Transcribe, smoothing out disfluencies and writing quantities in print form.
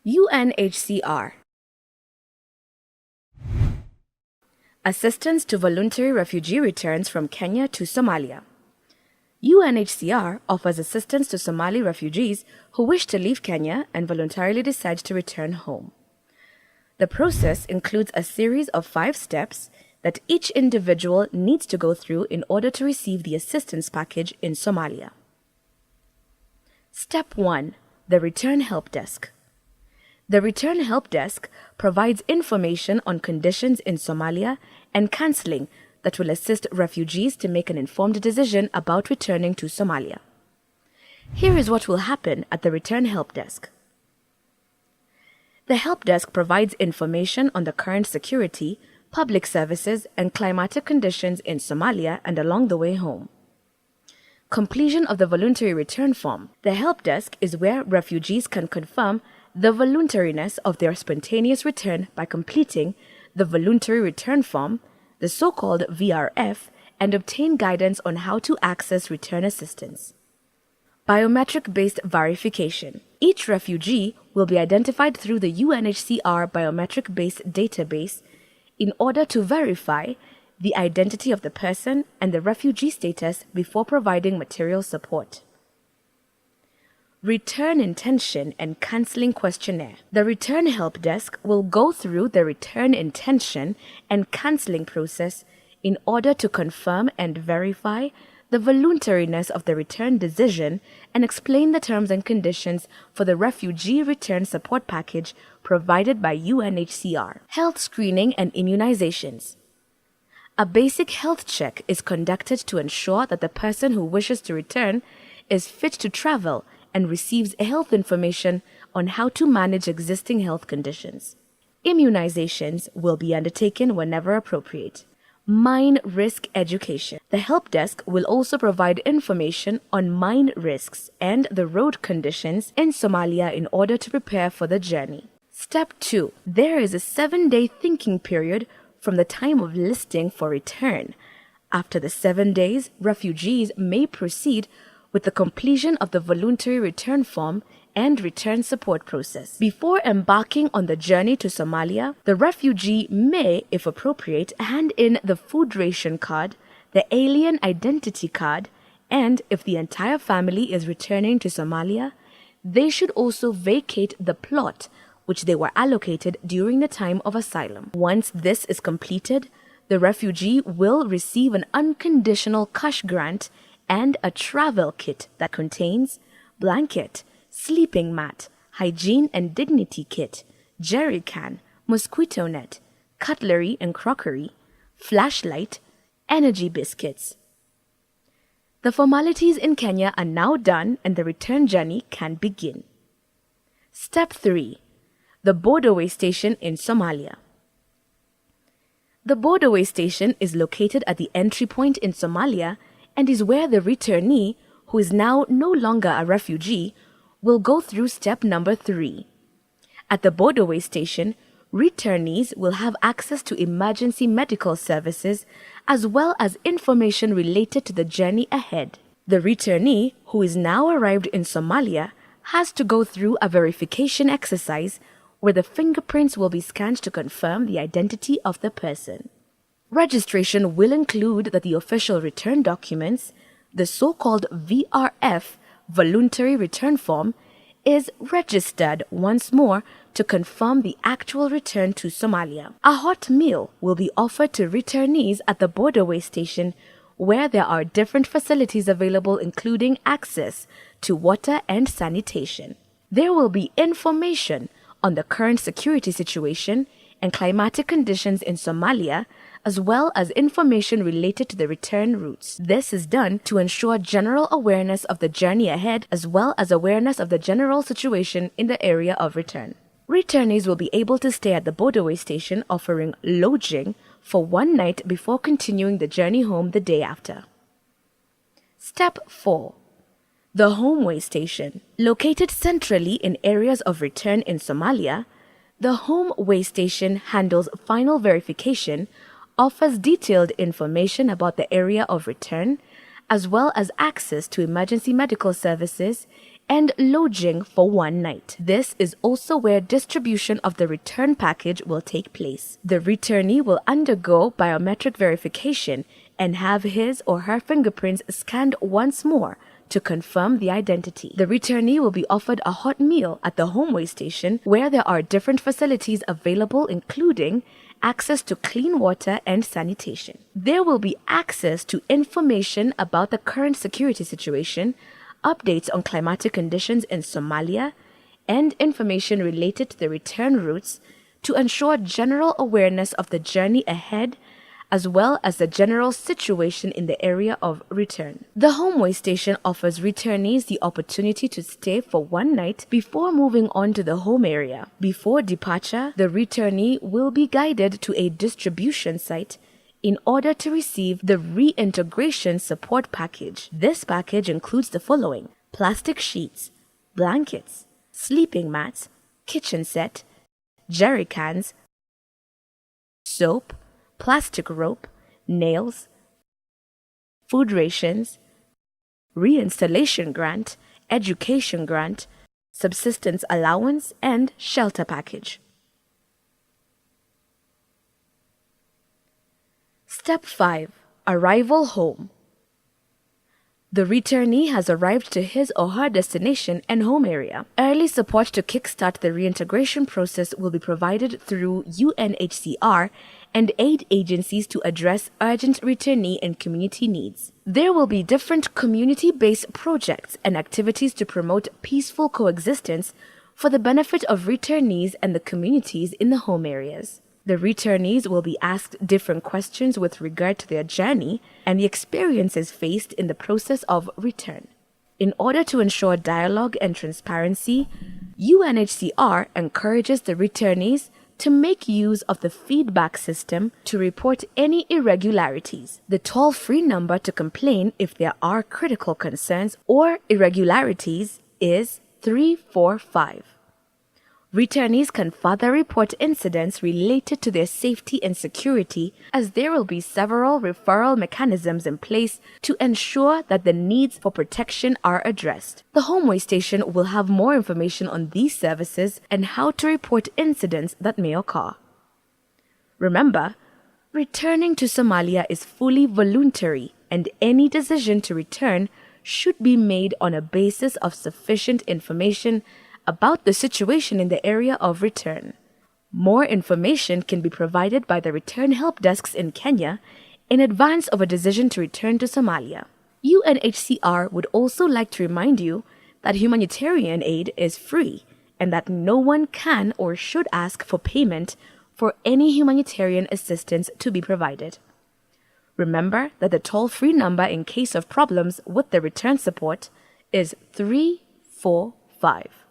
UNHCR. Assistance to voluntary refugee returns from Kenya to Somalia. UNHCR offers assistance to Somali refugees who wish to leave Kenya and voluntarily decide to return home. The process includes a series of 5 steps that each individual needs to go through in order to receive the assistance package in Somalia. Step 1. The Return Help Desk. The Return Help Desk provides information on conditions in Somalia and counseling that will assist refugees to make an informed decision about returning to Somalia. Here is what will happen at the Return Help Desk. The Help Desk provides information on the current security, public services, and climatic conditions in Somalia and along the way home. Completion of the voluntary return form. The Help Desk is where refugees can confirm the voluntariness of their spontaneous return by completing the voluntary return form, the so-called VRF, and obtain guidance on how to access return assistance. Biometric-based verification. Each refugee will be identified through the UNHCR biometric-based database in order to verify the identity of the person and the refugee status before providing material support. Return Intention and Counseling Questionnaire. The Return Help Desk will go through the return intention and counseling process in order to confirm and verify the voluntariness of the return decision and explain the terms and conditions for the refugee return support package provided by UNHCR. Health screening and immunizations. A basic health check is conducted to ensure that the person who wishes to return is fit to travel and receives health information on how to manage existing health conditions. Immunizations will be undertaken whenever appropriate. Mine risk education. The Help Desk will also provide information on mine risks and the road conditions in Somalia in order to prepare for the journey. Step 2. There is a 7-day thinking period from the time of listing for return. After the 7 days, refugees may proceed with the completion of the voluntary return form and return support process. Before embarking on the journey to Somalia, the refugee may, if appropriate, hand in the food ration card, the alien identity card, and if the entire family is returning to Somalia, they should also vacate the plot which they were allocated during the time of asylum. Once this is completed, the refugee will receive an unconditional cash grant and a travel kit that contains blanket, sleeping mat, hygiene and dignity kit, jerry can, mosquito net, cutlery and crockery, flashlight, energy biscuits. The formalities in Kenya are now done and the return journey can begin. Step 3. The borderway station in Somalia. The borderway station is located at the entry point in Somalia and is where the returnee, who is now no longer a refugee, will go through step number 3. At the borderway station, returnees will have access to emergency medical services as well as information related to the journey ahead. The returnee, who is now arrived in Somalia, has to go through a verification exercise where the fingerprints will be scanned to confirm the identity of the person. Registration will include that the official return documents, the so-called VRF, Voluntary Return Form, is registered once more to confirm the actual return to Somalia. A hot meal will be offered to returnees at the borderway station where there are different facilities available including access to water and sanitation. There will be information on the current security situation and climatic conditions in Somalia, as well as information related to the return routes. This is done to ensure general awareness of the journey ahead, as well as awareness of the general situation in the area of return. Returnees will be able to stay at the borderway station offering lodging for 1 night before continuing the journey home the day after. Step 4. The Homeway Station. Located centrally in areas of return in Somalia, the Homeway Station handles final verification, offers detailed information about the area of return, as well as access to emergency medical services, and lodging for 1 night. This is also where distribution of the return package will take place. The returnee will undergo biometric verification and have his or her fingerprints scanned once more to confirm the identity. The returnee will be offered a hot meal at the homeway station, where there are different facilities available, including access to clean water and sanitation. There will be access to information about the current security situation, updates on climatic conditions in Somalia, and information related to the return routes to ensure general awareness of the journey ahead, as well as the general situation in the area of return. The homeway station offers returnees the opportunity to stay for 1 night before moving on to the home area. Before departure, the returnee will be guided to a distribution site in order to receive the reintegration support package. This package includes the following: plastic sheets, blankets, sleeping mats, kitchen set, jerry cans, soap, plastic rope, nails, food rations, reinstallation grant, education grant, subsistence allowance, and shelter package. Step 5. Arrival home. The returnee has arrived to his or her destination and home area. Early support to kickstart the reintegration process will be provided through UNHCR and aid agencies to address urgent returnee and community needs. There will be different community-based projects and activities to promote peaceful coexistence for the benefit of returnees and the communities in the home areas. The returnees will be asked different questions with regard to their journey and the experiences faced in the process of return. In order to ensure dialogue and transparency, UNHCR encourages the returnees to make use of the feedback system to report any irregularities. The toll-free number to complain if there are critical concerns or irregularities is 345. Returnees can further report incidents related to their safety and security, as there will be several referral mechanisms in place to ensure that the needs for protection are addressed. The homeway station will have more information on these services and how to report incidents that may occur. Remember, returning to Somalia is fully voluntary, and any decision to return should be made on a basis of sufficient information about the situation in the area of return. More information can be provided by the return help desks in Kenya in advance of a decision to return to Somalia. UNHCR would also like to remind you that humanitarian aid is free and that no one can or should ask for payment for any humanitarian assistance to be provided. Remember that the toll-free number in case of problems with the return support is 345.